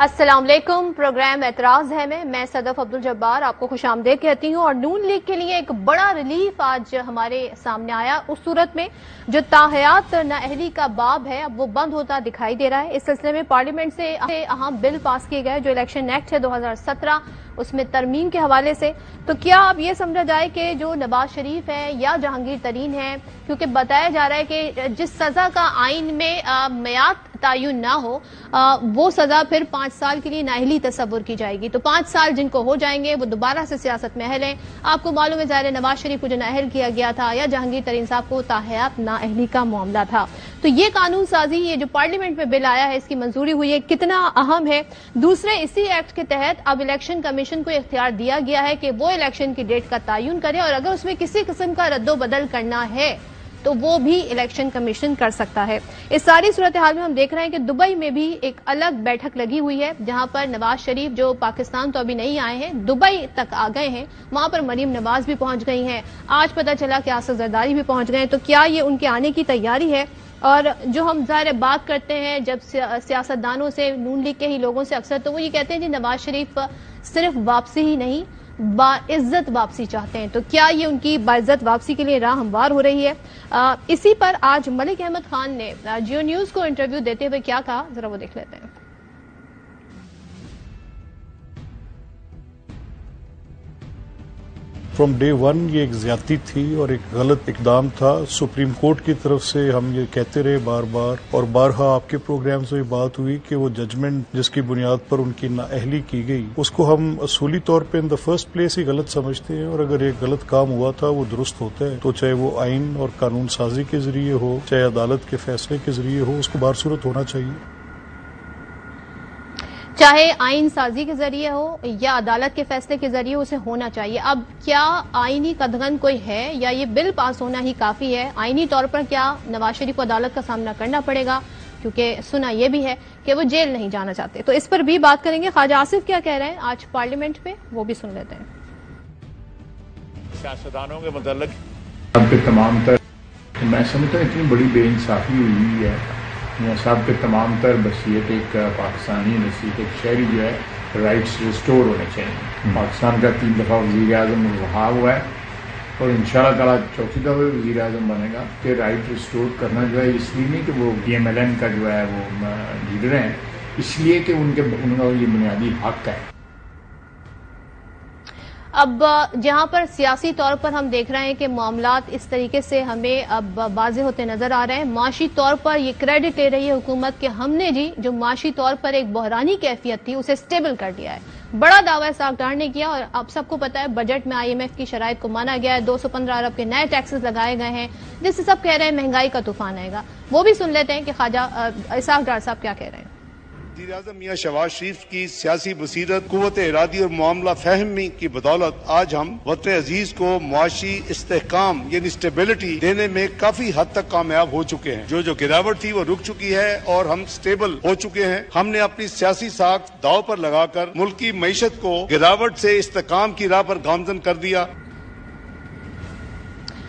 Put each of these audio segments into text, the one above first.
السلام علیکم، پروگرام اعتراض ہے میں صدف عبد الجبار آپ کو خوش آمدید کہتی ہوں. اور نون لیگ کے لیے ایک بڑا ریلیف آج ہمارے سامنے آیا. اس صورت میں جو تاحیات نااہلی کا باب ہے اب وہ بند ہوتا دکھائی دے رہا ہے. اس سلسلے میں پارلیمنٹ سے اہم بل پاس کیے گئے جو الیکشن ایکٹ ہے 2017 اس میں ترمیم کے حوالے سے. تو کیا اب یہ سمجھا جائے کہ جو نواز شریف ہے یا جہانگیر ترین ہے، کیونکہ بتایا جا رہا ہے کہ جس سزا کا آئین میں میعاد تعین نہ ہو وہ سزا پھر 5 سال کے لیے نااہلی تصور کی جائے گی. تو 5 سال جن کو ہو جائیں گے وہ دوبارہ سے سیاست میں اہل ہیں. آپ کو معلوم ہے ظاہر نواز شریف کو جو نااہل کیا گیا تھا یا جہانگیر ترین صاحب کو تاحیات نااہلی کا معاملہ تھا. تو یہ قانون سازی، یہ جو پارلیمنٹ میں بل آیا ہے، اس کی منظوری ہوئی ہے، کتنا اہم ہے. دوسرے اسی ایکٹ کے تحت اب الیکشن کمیشن کو اختیار دیا گیا ہے کہ وہ الیکشن کی ڈیٹ کا تعین کرے، اور اگر اس میں کسی قسم کا رد و بدل کرنا ہے تو وہ بھی الیکشن کمیشن کر سکتا ہے. اس ساری صورتحال میں ہم دیکھ رہے ہیں کہ دبئی میں بھی ایک الگ بیٹھک لگی ہوئی ہے جہاں پر نواز شریف جو پاکستان تو ابھی نہیں آئے ہیں، دبئی تک آ گئے ہیں. وہاں پر مریم نواز بھی پہنچ گئی ہیں. آج پتہ چلا کہ آصف زرداری بھی پہنچ گئے ہیں. تو کیا یہ ان کے آنے کی تیاری ہے؟ اور جو ہم ظاہر بات کرتے ہیں جب سیاستدانوں سے، نون لیگ کے ہی لوگوں سے اکثر، تو وہ یہ کہتے ہیں جی نواز شریف صرف واپسی ہی نہیں باعزت واپسی چاہتے ہیں. تو کیا یہ ان کی باعزت واپسی کے لیے راہ ہموار ہو رہی ہے؟ اسی پر آج ملک احمد خان نے جیو نیوز کو انٹرویو دیتے ہوئے کیا کہا، ذرا وہ دیکھ لیتے ہیں. فرام ڈے ون یہ ایک زیادتی تھی اور ایک غلط اقدام تھا. سپریم کورٹ کی طرف سے ہم یہ کہتے رہے بار بار، اور بارہا آپ کے پروگرام سے یہ بات ہوئی کہ وہ ججمنٹ جس کی بنیاد پر ان کی نااہلی کی گئی اس کو ہم اصولی طور پہ ان دا فرسٹ پلیس ہی غلط سمجھتے ہیں. اور اگر ایک غلط کام ہوا تھا وہ درست ہوتا ہے تو چاہے وہ آئین اور قانون سازی کے ذریعے ہو، چاہے عدالت کے فیصلے کے ذریعے ہو، اس کو بارصورت ہونا چاہیے. چاہے آئین سازی کے ذریعے ہو یا عدالت کے فیصلے کے ذریعے اسے ہونا چاہیے. اب کیا آئینی قدغن کوئی ہے یا یہ بل پاس ہونا ہی کافی ہے؟ آئینی طور پر کیا نواز شریف کو عدالت کا سامنا کرنا پڑے گا؟ کیونکہ سنا یہ بھی ہے کہ وہ جیل نہیں جانا چاہتے. تو اس پر بھی بات کریں گے. خواجہ آصف کیا کہہ رہے ہیں آج پارلیمنٹ پہ، وہ بھی سن لیتے ہیں. سیاستدانوں کے متعلق اب تمام تر میں سمجھتا ہوں اتنی بڑی بے انصافی ہوئی ہے صاحب کے تمام تر بصیت ایک پاکستانی نصیحت ایک شہری جو ہے رائٹس ریسٹور ہونے چاہیے. پاکستان کا 3 دفعہ وزیر اعظم رہا ہوا ہے اور انشاءاللہ تعالیٰ چوتھی دفعہ وزیر اعظم بنے گا. کہ رائٹ ریسٹور کرنا جو ہے اس لیے نہیں کہ وہ DMLN کا جو ہے وہ لیڈر ہیں، اس لیے کہ ان کا یہ بنیادی حق ہے. اب جہاں پر سیاسی طور پر ہم دیکھ رہے ہیں کہ معاملات اس طریقے سے ہمیں اب واضح ہوتے نظر آ رہے ہیں، معاشی طور پر یہ کریڈٹ لے رہی ہے حکومت کہ ہم نے جی جو معاشی طور پر ایک بحرانی کیفیت تھی اسے سٹیبل کر دیا ہے. بڑا دعویٰ ساکھ ڈار نے کیا، اور اب سب کو پتا ہے بجٹ میں IMF کی شرائط کو مانا گیا ہے. 215 ارب کے نئے ٹیکسز لگائے گئے ہیں جس سے سب کہہ رہے ہیں مہنگائی کا طوفان آئے گا. وہ بھی سن لیتے ہیں کہ خواجہ اسحاق ڈار صاحب کیا کہہ رہے ہیں. وزیر اعظم میاں شہباز شریف کی سیاسی بصیرت، قوت ارادی اور معاملہ فہمی کی بدولت آج ہم وطن عزیز کو معاشی استحکام یعنی اسٹیبلٹی دینے میں کافی حد تک کامیاب ہو چکے ہیں. جو گراوٹ تھی وہ رک چکی ہے اور ہم اسٹیبل ہو چکے ہیں. ہم نے اپنی سیاسی ساکھ داؤ پر لگا کر ملک کی معیشت کو گراوٹ سے استحکام کی راہ پر گامزن کر دیا.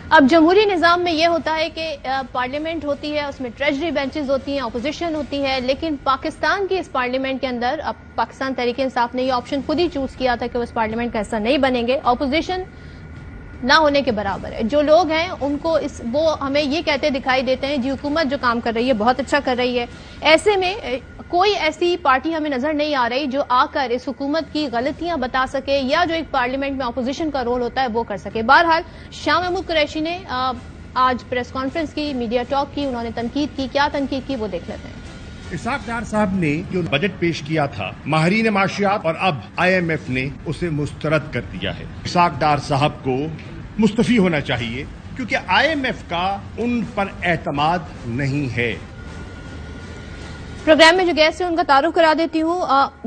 اب جمہوری نظام میں یہ ہوتا ہے کہ پارلیمنٹ ہوتی ہے، اس میں ٹریجری بینچز ہوتی ہیں، اپوزیشن ہوتی ہے. لیکن پاکستان کی اس پارلیمنٹ کے اندر اب پاکستان تحریک انصاف نے یہ آپشن خود ہی چوز کیا تھا کہ وہ اس پارلیمنٹ کا حصہ نہیں بنیں گے. اپوزیشن نہ ہونے کے برابر ہے. جو لوگ ہیں ان کو وہ ہمیں یہ کہتے دکھائی دیتے ہیں جی حکومت جو کام کر رہی ہے بہت اچھا کر رہی ہے. ایسے میں کوئی ایسی پارٹی ہمیں نظر نہیں آ رہی جو آ کر اس حکومت کی غلطیاں بتا سکے یا جو ایک پارلیمنٹ میں اپوزیشن کا رول ہوتا ہے وہ کر سکے. بہرحال شاہ محمود قریشی نے آج پریس کانفرنس کی، میڈیا ٹاک کی، انہوں نے تنقید کی. کیا تنقید کی وہ دیکھ لیتے ہیں. اسحاق ڈار صاحب نے جو بجٹ پیش کیا تھا ماہرین معاشیات اور اب IMF نے اسے مسترد کر دیا ہے. اسحاق ڈار صاحب کو مستعفی ہونا چاہیے کیونکہ IMF کا ان پر اعتماد نہیں ہے. پروگرام میں جو گیسٹ ہیں ان کا تعارف کرا دیتی ہوں.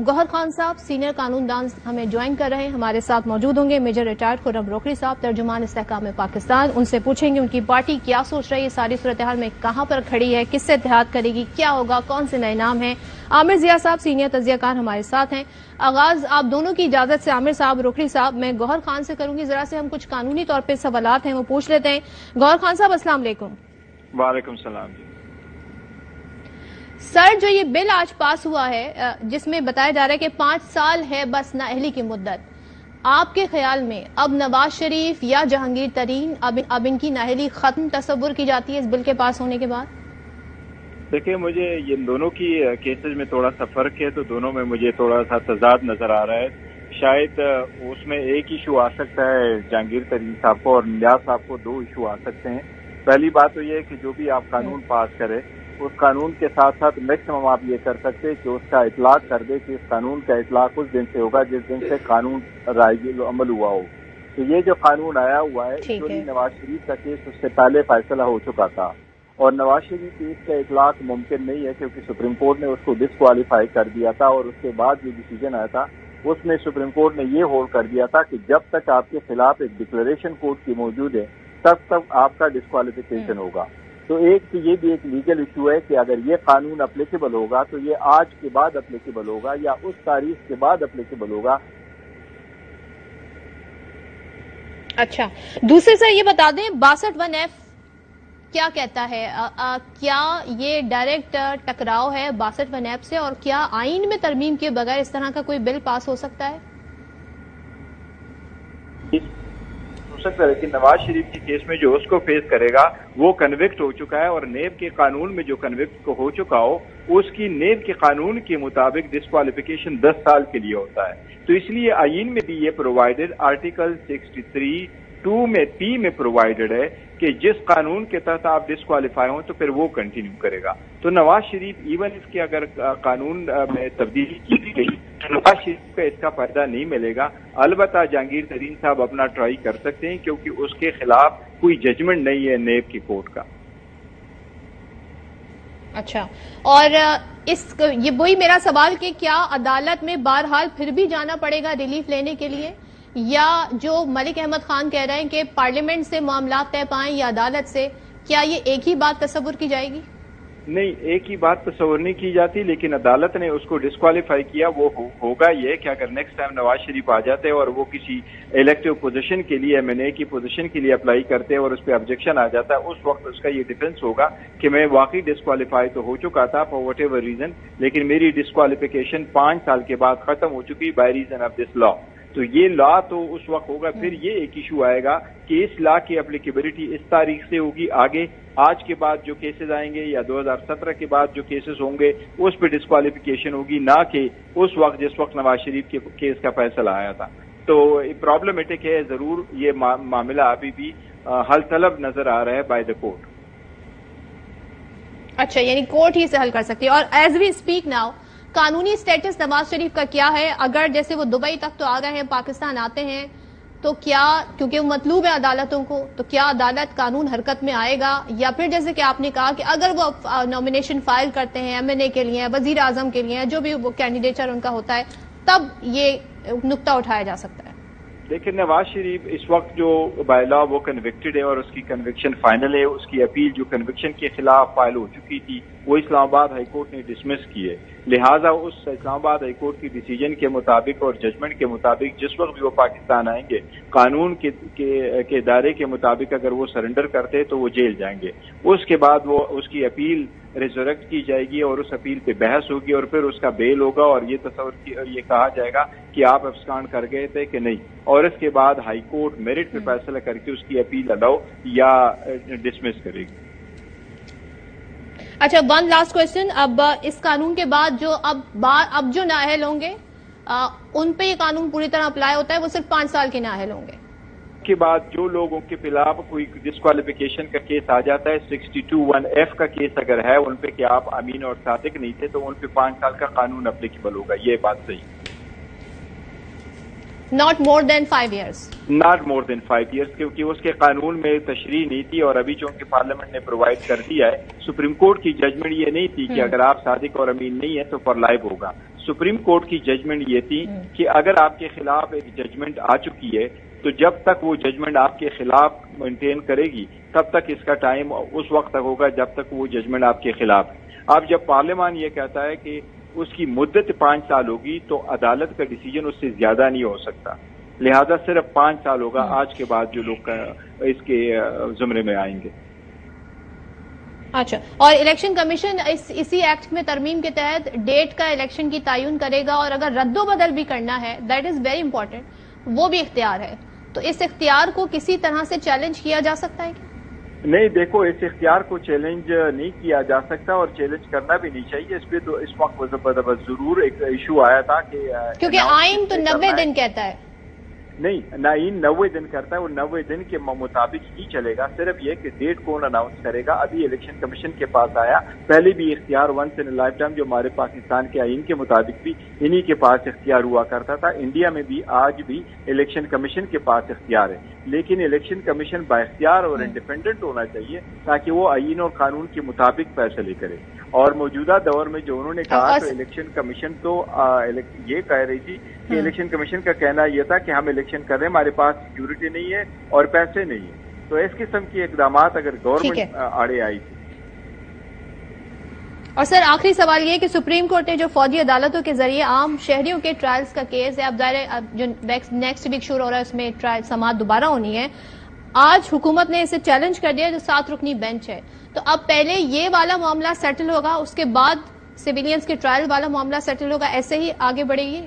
گوہر خان صاحب سینئر قانون دان ہمیں جوائن کر رہے ہیں، ہمارے ساتھ موجود ہوں گے. میجر ریٹائرڈ خرم روکڑی صاحب ترجمان استحکام پاکستان، ان سے پوچھیں گے ان کی پارٹی کیا سوچ رہی ہے، ساری صورتحال میں کہاں پر کھڑی ہے، کس سے اتحاد کرے گی، کیا ہوگا، کون سے نئے نام ہیں. عامر ضیاء صاحب سینئر تجزیہ کار ہمارے ساتھ ہیں. آغاز آپ دونوں کی اجازت سے عامر صاحب، روکڑی صاحب، میں گوہر خان سے کروں گی. ذرا سے ہم کچھ قانونی طور پہ سوالات ہیں وہ پوچھ لیتے ہیں. گوہر خان صاحب السلام علیکم. وعلیکم السلام. سر جو یہ بل آج پاس ہوا ہے جس میں بتایا جا رہا ہے کہ 5 سال ہے بس نااہلی کی مدت، آپ کے خیال میں اب نواز شریف یا جہانگیر ترین اب ان کی نااہلی ختم تصور کی جاتی ہے اس بل کے پاس ہونے کے بعد؟ دیکھیں مجھے ان دونوں کی کیسز میں تھوڑا سا فرق ہے، تو دونوں میں مجھے تھوڑا سا تضاد نظر آ رہا ہے. شاید اس میں ایک ایشو آ سکتا ہے جہانگیر ترین صاحب کو، اور نیاز صاحب کو 2 ایشو آ سکتے ہیں. پہلی بات تو یہ ہے کہ جو بھی آپ قانون پاس کرے اس قانون کے ساتھ ساتھ میکسیمم آپ یہ کر سکتے کہ اس کا اطلاق کر دے کہ اس قانون کا اطلاق اس دن سے ہوگا جس دن سے قانون رائج عمل ہوا ہو. تو یہ جو قانون آیا ہوا ہے ایکچولی نواز شریف کا کیس اس سے پہلے فیصلہ ہو چکا تھا، اور نواز شریف کی اس کا اطلاق ممکن نہیں ہے کیونکہ سپریم کورٹ نے اس کو ڈسکوالیفائی کر دیا تھا، اور اس کے بعد جو ڈیسیجن آیا تھا اس میں سپریم کورٹ نے یہ ہولڈ کر دیا تھا کہ جب تک آپ کے خلاف ایک ڈکلیریشن کورٹ کی موجود ہے تب تک آپ کا ڈسکوالیفیکیشن ہوگا. تو ایک تو یہ بھی ایک لیگل ایشو ہے کہ اگر یہ قانون اپلیکیبل ہوگا تو یہ آج کے بعد اپلیکیبل ہوگا یا اس تاریخ کے بعد اپلیکیبل ہوگا. اچھا، دوسرے سر یہ بتا دیں 62(1)F کیا کہتا ہے؟ کیا یہ ڈائریکٹ ٹکراؤ ہے 62(1)F سے، اور کیا آئین میں ترمیم کے بغیر اس طرح کا کوئی بل پاس ہو سکتا ہے؟ ہو سکتا ہے، لیکن نواز شریف کے کیس میں جو اس کو فیس کرے گا وہ کنوکٹ ہو چکا ہے، اور نیب کے قانون میں جو کنوکٹ ہو چکا ہو اس کی نیب کے قانون کے مطابق ڈسکوالیفیکیشن 10 سال کے لیے ہوتا ہے. تو اس لیے آئین میں بھی یہ پرووائڈڈ آرٹیکل 63(2) میں پی میں پرووائڈڈ ہے کہ جس قانون کے تحت آپ ڈسکوالیفائی ہوں تو پھر وہ کنٹینیو کرے گا. تو نواز شریف ایون اس کے اگر قانون میں تبدیلی کی گئی تو نواز شریف کا اس کا فائدہ نہیں ملے گا. البتہ جہانگیر ترین صاحب اپنا ٹرائی کر سکتے ہیں کیونکہ اس کے خلاف کوئی ججمنٹ نہیں ہے نیب کی کورٹ کا. اچھا، اور یہ وہی میرا سوال کہ کیا عدالت میں بہرحال پھر بھی جانا پڑے گا ریلیف لینے کے لیے، یا جو ملک احمد خان کہہ رہے ہیں کہ پارلیمنٹ سے معاملات طے پائیں یا عدالت سے، کیا یہ ایک ہی بات تصور کی جائے گی؟ نہیں، ایک ہی بات تصور نہیں کی جاتی، لیکن عدالت نے اس کو ڈسکوالیفائی کیا. وہ ہوگا یہ کہ اگر نیکسٹ ٹائم نواز شریف آ جاتے اور وہ کسی الیکٹیو پوزیشن کے لیے M&A کی پوزیشن کے لیے اپلائی کرتے اور اس پہ آبجیکشن آ جاتا ہے، اس وقت اس کا یہ ڈیفنس ہوگا کہ میں واقعی ڈسکوالیفائی تو ہو چکا تھا فار وٹ ایور ریزن، لیکن میری ڈسکوالیفیکیشن 5 سال کے بعد ختم ہو چکی بائی ریزن آف دس لا. تو یہ لا تو اس وقت ہوگا. پھر یہ ایک ایشو آئے گا کہ اس لا کی اپلیکیبلٹی اس تاریخ سے ہوگی آگے، آج کے بعد جو کیسز آئیں گے یا 2017 کے بعد جو کیسز ہوں گے اس پہ ڈسکوالیفیکیشن ہوگی، نہ کہ اس وقت جس وقت نواز شریف کے کیس کا فیصلہ آیا تھا. تو پرابلمٹک ہے ضرور، یہ معاملہ ابھی بھی حل طلب نظر آ رہا ہے بائی دا کورٹ. اچھا، یعنی کورٹ ہی سے حل کر سکتی ہے. اور ایز وی اسپیک ناؤ قانونی سٹیٹس نواز شریف کا کیا ہے؟ اگر جیسے وہ دبئی تک تو آ گئے ہیں، پاکستان آتے ہیں تو کیا، کیونکہ وہ مطلوب ہے عدالتوں کو، تو کیا عدالت قانون حرکت میں آئے گا، یا پھر جیسے کہ آپ نے کہا کہ اگر وہ نامینیشن فائل کرتے ہیں M&A کے لیے، وزیر اعظم کے لیے، جو بھی وہ کینڈیڈیچر ان کا ہوتا ہے، تب یہ نقطہ اٹھایا جا سکتا ہے؟ لیکن نواز شریف اس وقت جو بائی لا وہ کنوکٹڈ ہے اور اس کی کنوکشن فائنل ہے. اس کی اپیل جو کنوکشن کے خلاف فائل ہو چکی تھی وہ اسلام آباد ہائی کورٹ نے ڈسمس کی ہے. لہٰذا اس اسلام آباد ہائی کورٹ کی ڈیسیجن کے مطابق اور ججمنٹ کے مطابق جس وقت بھی وہ پاکستان آئیں گے قانون کے دائرے کے مطابق اگر وہ سرنڈر کرتے تو وہ جیل جائیں گے. اس کے بعد وہ اس کی اپیل ریزوریکٹ کی جائے گی اور اس اپیل پہ بحث ہوگی اور پھر اس کا بیل ہوگا اور یہ تصور یہ کہا جائے گا کہ آپ ابسکانڈ کر گئے تھے کہ نہیں, اور اس کے بعد ہائی کورٹ میرٹ پہ فیصلہ کر کے اس کی اپیل الاؤ یا ڈسمس کرے گی. اچھا, ون لاسٹ کوشچن. اب اس قانون کے بعد جو اب جو نااہل ہوں گے ان پہ یہ قانون پوری طرح اپلائی ہوتا ہے, وہ صرف 5 سال کے نااہل ہوں گے. کے بعد جو لوگوں کے خلاف کوئی ڈسکوالیفیکیشن کا کیس آ جاتا ہے, 62(1)F کا کیس اگر ہے ان پہ کہ آپ امین اور صادق نہیں تھے تو ان پہ 5 سال کا قانون اپلیکیبل ہوگا. یہ بات صحیح. Not more than 5 years. Not more than 5 years, کیونکہ اس کے قانون میں تشریح نہیں تھی اور ابھی چونکہ پارلیمنٹ نے پرووائڈ کر دیا ہے. سپریم کورٹ کی ججمنٹ یہ نہیں تھی کہ اگر آپ صادق اور امین نہیں ہیں تو فار لائف ہوگا. سپریم کورٹ کی ججمنٹ یہ تھی کہ اگر آپ کے خلاف ایک ججمنٹ آ چکی ہے تو جب تک وہ ججمنٹ آپ کے خلاف مینٹین کرے گی تب تک اس کا ٹائم اس وقت تک ہوگا جب تک وہ ججمنٹ آپ کے خلاف ہے. اب جب پارلیمان یہ کہتا ہے کہ اس کی مدت 5 سال ہوگی تو عدالت کا ڈیسیجن اس سے زیادہ نہیں ہو سکتا, لہذا صرف 5 سال ہوگا آج کے بعد جو لوگ اس کے زمرے میں آئیں گے. اچھا، اور الیکشن کمیشن اسی ایکٹ میں ترمیم کے تحت ڈیٹ کا الیکشن کی تعین کرے گا، اور اگر رد و بدل بھی کرنا ہے دیٹ از ویری امپورٹنٹ، وہ بھی اختیار ہے. تو اس اختیار کو کسی طرح سے چیلنج کیا جا سکتا ہے کیا؟ نہیں، دیکھو اس اختیار کو چیلنج نہیں کیا جا سکتا اور چیلنج کرنا بھی نہیں چاہیے. اس پہ تو اس وقت ضرور ایک ایشو آیا تھا کہ کیونکہ آئین تو 90 دن کہتا ہے. نہیں، آئین 90 دن کرتا ہے، وہ 90 دن کے مطابق ہی چلے گا. صرف یہ کہ ڈیٹ کون اناؤنس کرے گا. ابھی الیکشن کمیشن کے پاس آیا، پہلے بھی اختیار ونس ان لائف ٹائم جو ہمارے پاکستان کے آئین کے مطابق بھی انہی کے پاس اختیار ہوا کرتا تھا. انڈیا میں بھی آج بھی الیکشن کمیشن کے پاس اختیار ہے، لیکن الیکشن کمیشن بااختیار اور انڈیپینڈنٹ ہونا چاہیے تاکہ وہ آئین اور قانون کے مطابق فیصلے کرے. اور موجودہ دور میں جو انہوں نے کہا تو الیکشن کمیشن تو یہ کہہ رہی تھی کہ الیکشن کمیشن کا کہنا یہ تھا کہ ہم الیکشن کر رہے ہیں، ہمارے پاس سیکیورٹی نہیں ہے اور پیسے نہیں ہیں. تو اس قسم کے اقدامات اگر گورنمنٹ آڑے آئی تھی. اور سر آخری سوال یہ کہ سپریم کورٹ نے جو فوجی عدالتوں کے ذریعے عام شہریوں کے ٹرائلز کا کیس ہے، اب ظاہر جو نیکسٹ ویک شروع ہو رہا ہے اس میں ٹرائل سماعت دوبارہ ہونی ہے، آج حکومت نے اسے چیلنج کر دیا جو 7 رکنی بینچ ہے. تو اب پہلے یہ والا معاملہ سیٹل ہوگا، اس کے بعد سویلینز کے ٹرائل والا معاملہ سیٹل ہوگا، ایسے ہی آگے بڑھے گی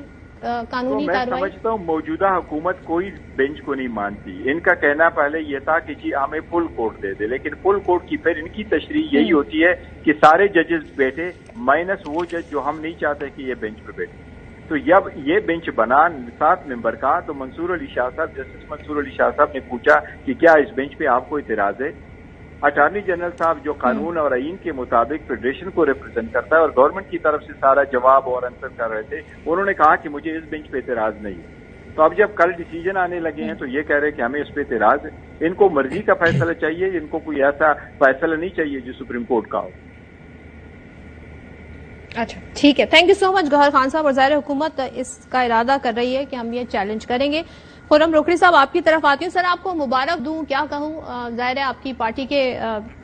قانونی کارروائی؟ میں سمجھتا ہوں موجودہ حکومت کوئی بینچ کو نہیں مانتی. ان کا کہنا پہلے یہ تھا کہ جی ہمیں فل کورٹ دے دے، لیکن فل کورٹ کی پھر ان کی تشریح یہی ہوتی ہے کہ سارے ججز بیٹھے مائنس وہ جج جو ہم نہیں چاہتے کہ یہ بینچ پہ بیٹھے. تو جب یہ بینچ بنا 7 ممبر کا تو منصور علی شاہ صاحب، جسٹس منصور علی شاہ صاحب نے پوچھا کہ کیا اس بینچ پہ آپ کو اعتراض ہے؟ اٹارنی جنرل صاحب جو قانون اور آئین کے مطابق فیڈریشن کو ریپرزینٹ کرتا ہے اور گورنمنٹ کی طرف سے سارا جواب اور آنسر کر رہے تھے، انہوں نے کہا کہ مجھے اس بینچ پہ اعتراض نہیں ہے. تو اب جب کل ڈیسیجن آنے لگے ہیں تو یہ کہہ رہے کہ ہمیں اس پہ اعتراض ہے. ان کو مرضی کا فیصلہ چاہیے، ان کو کوئی ایسا فیصلہ نہیں چاہیے جو سپریم کورٹ کا ہو. اچھا ٹھیک ہے، تھینک یو سو مچ گوہر خان صاحب. اور ظاہر حکومت اس کا ارادہ کر رہی ہے کہ ہم یہ چیلنج کریں گے. خرم روکڑی صاحب آپ کی طرف آتی ہوں. سر آپ کو مبارک دوں، کیا کہوں، ظاہر ہے آپ کی پارٹی کے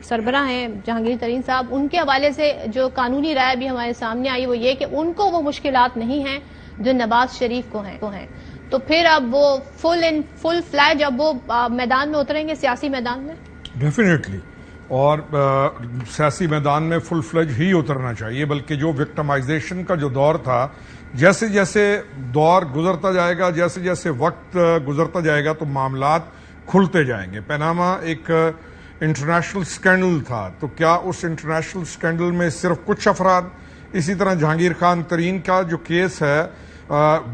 سربراہ ہیں جہانگیر ترین صاحب، ان کے حوالے سے جو قانونی رائے بھی ہمارے سامنے آئی وہ یہ کہ ان کو وہ مشکلات نہیں ہیں جو نواز شریف کو ہیں. تو پھر اب وہ فل فلیج اب وہ میدان میں اتریں گے، سیاسی میدان میں ڈیفینیٹلی، اور سیاسی میدان میں فل فلیج ہی اترنا چاہیے. بلکہ جو وکٹمائزیشن کا جو دور تھا، جیسے جیسے دور گزرتا جائے گا، جیسے جیسے وقت گزرتا جائے گا تو معاملات کھلتے جائیں گے. پیناما ایک انٹرنیشنل سکینڈل تھا، تو کیا اس انٹرنیشنل سکینڈل میں صرف کچھ افراد، اسی طرح جہانگیر خان ترین کا جو کیس ہے،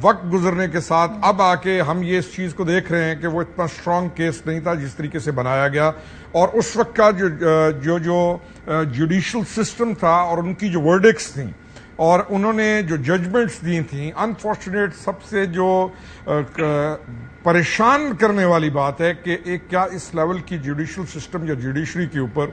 وقت گزرنے کے ساتھ اب آ کے ہم یہ اس چیز کو دیکھ رہے ہیں کہ وہ اتنا اسٹرانگ کیس نہیں تھا جس طریقے سے بنایا گیا. اور اس وقت کا جو جوڈیشل سسٹم تھا اور ان کی جو ورڈکٹس تھیں اور انہوں نے جو ججمنٹس دی تھیں، انفارچونیٹ سب سے جو پریشان کرنے والی بات ہے کہ ایک کیا اس لیول کی جوڈیشل سسٹم یا جوڈیشری کے اوپر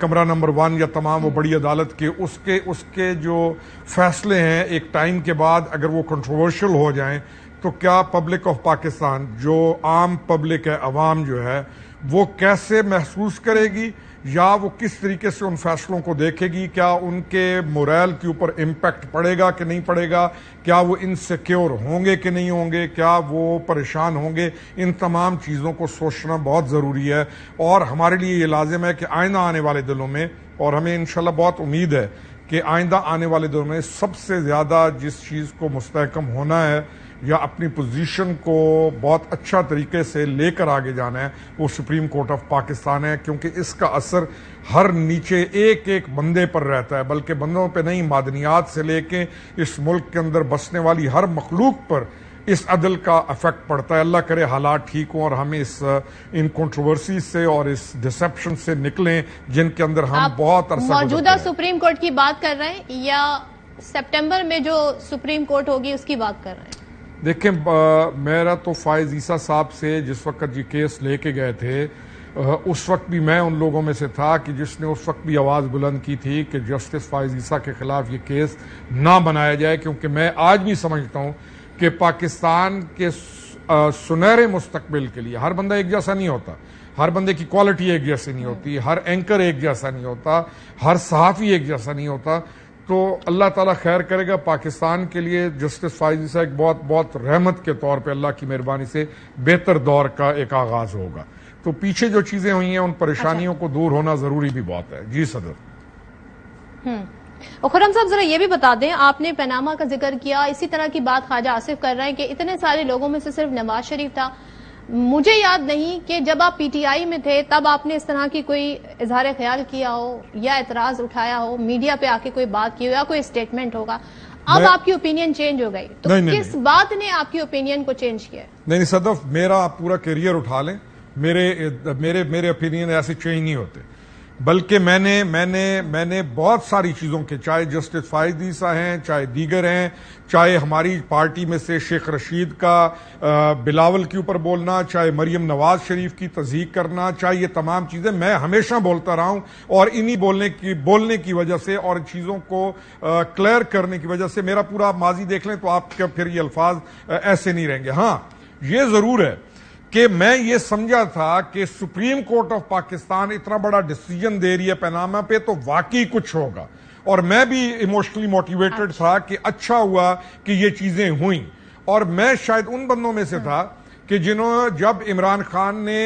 کمرہ نمبر 1 یا تمام وہ بڑی عدالت کے اس کے جو فیصلے ہیں ایک ٹائم کے بعد اگر وہ کنٹروورشل ہو جائیں تو کیا پبلک آف پاکستان، جو عام پبلک ہے، عوام جو ہے، وہ کیسے محسوس کرے گی یا وہ کس طریقے سے ان فیصلوں کو دیکھے گی؟ کیا ان کے مورائل کے اوپر امپیکٹ پڑے گا کہ نہیں پڑے گا؟ کیا وہ انسیکیور ہوں گے کہ نہیں ہوں گے؟ کیا وہ پریشان ہوں گے؟ ان تمام چیزوں کو سوچنا بہت ضروری ہے، اور ہمارے لیے یہ لازم ہے کہ آئندہ آنے والے دنوں میں، اور ہمیں انشاءاللہ بہت امید ہے کہ آئندہ آنے والے دنوں میں سب سے زیادہ جس چیز کو مستحکم ہونا ہے یا اپنی پوزیشن کو بہت اچھا طریقے سے لے کر آگے جانا ہے، وہ سپریم کورٹ آف پاکستان ہے. کیونکہ اس کا اثر ہر نیچے ایک ایک بندے پر رہتا ہے، بلکہ بندوں پہ نہیں، معدنیات سے لے کے اس ملک کے اندر بسنے والی ہر مخلوق پر اس عدل کا افیکٹ پڑتا ہے. اللہ کرے حالات ٹھیک ہوں اور ہمیں ان کنٹروورسی سے اور اس ڈسپشن سے نکلیں جن کے اندر ہم بہت عرصہ موجودہ سپریم کورٹ کی بات کر رہے ہیں یا سپٹمبر میں جو سپریم کورٹ ہوگی اس کی بات کر رہے ہیں؟ دیکھیں، میرا تو فائز عیسیٰ صاحب سے جس وقت یہ کیس لے کے گئے تھے اس وقت بھی میں ان لوگوں میں سے تھا کہ جس نے اس وقت بھی آواز بلند کی تھی کہ جسٹس فائز عیسیٰ کے خلاف یہ کیس نہ بنایا جائے. کیونکہ میں آج بھی سمجھتا ہوں کہ پاکستان کے سنہرے مستقبل کے لیے ہر بندہ ایک جیسا نہیں ہوتا، ہر بندے کی کوالٹی ایک جیسی نہیں ہوتی، ہر اینکر ایک جیسا نہیں ہوتا، ہر صحافی ایک جیسا نہیں ہوتا. تو اللہ تعالیٰ خیر کرے گا پاکستان کے لیے. جسٹس فائز عیسیٰ ایک بہت رحمت کے طور پہ اللہ کی مہربانی سے بہتر دور کا ایک آغاز ہوگا. تو پیچھے جو چیزیں ہوئی ہیں ان پریشانیوں کو دور ہونا ضروری بھی بہت ہے. جی صدر. اور خرم صاحب ذرا یہ بھی بتا دیں، آپ نے پیناما کا ذکر کیا، اسی طرح کی بات خواجہ آصف کر رہے ہیں کہ اتنے سارے لوگوں میں سے صرف نواز شریف تھا. مجھے یاد نہیں کہ جب آپ پی ٹی آئی میں تھے تب آپ نے اس طرح کی کوئی اظہار خیال کیا ہو یا اعتراض اٹھایا ہو، میڈیا پہ آ کے کوئی بات کی ہو یا کوئی اسٹیٹمنٹ ہوگا. اب آپ کی اوپینین چینج ہو گئی، تو کس بات نے آپ کی اوپینین کو چینج کیا؟ نہیں صدف، میرا آپ پورا کیریئر اٹھا لیں، میرے اوپینین ایسے چینج نہیں ہوتے، بلکہ میں نے بہت ساری چیزوں کے، چاہے جسٹس فائز عیسیٰ ہیں، چاہے دیگر ہیں، چاہے ہماری پارٹی میں سے شیخ رشید کا بلاول کے اوپر بولنا، چاہے مریم نواز شریف کی تصدیق کرنا، چاہے یہ تمام چیزیں میں ہمیشہ بولتا رہا ہوں، اور انہی بولنے کی وجہ سے اور چیزوں کو کلیئر کرنے کی وجہ سے میرا پورا ماضی دیکھ لیں تو آپ کا پھر یہ الفاظ ایسے نہیں رہیں گے. ہاں یہ ضرور ہے کہ میں یہ سمجھا تھا کہ سپریم کورٹ آف پاکستان اتنا بڑا ڈیسیجن دے رہی ہے پیناما پہ تو واقعی کچھ ہوگا، اور میں بھی ایموشنلی موٹیویٹڈ تھا کہ اچھا ہوا کہ یہ چیزیں ہوئیں. اور میں شاید ان بندوں میں سے تھا کہ جب عمران خان نے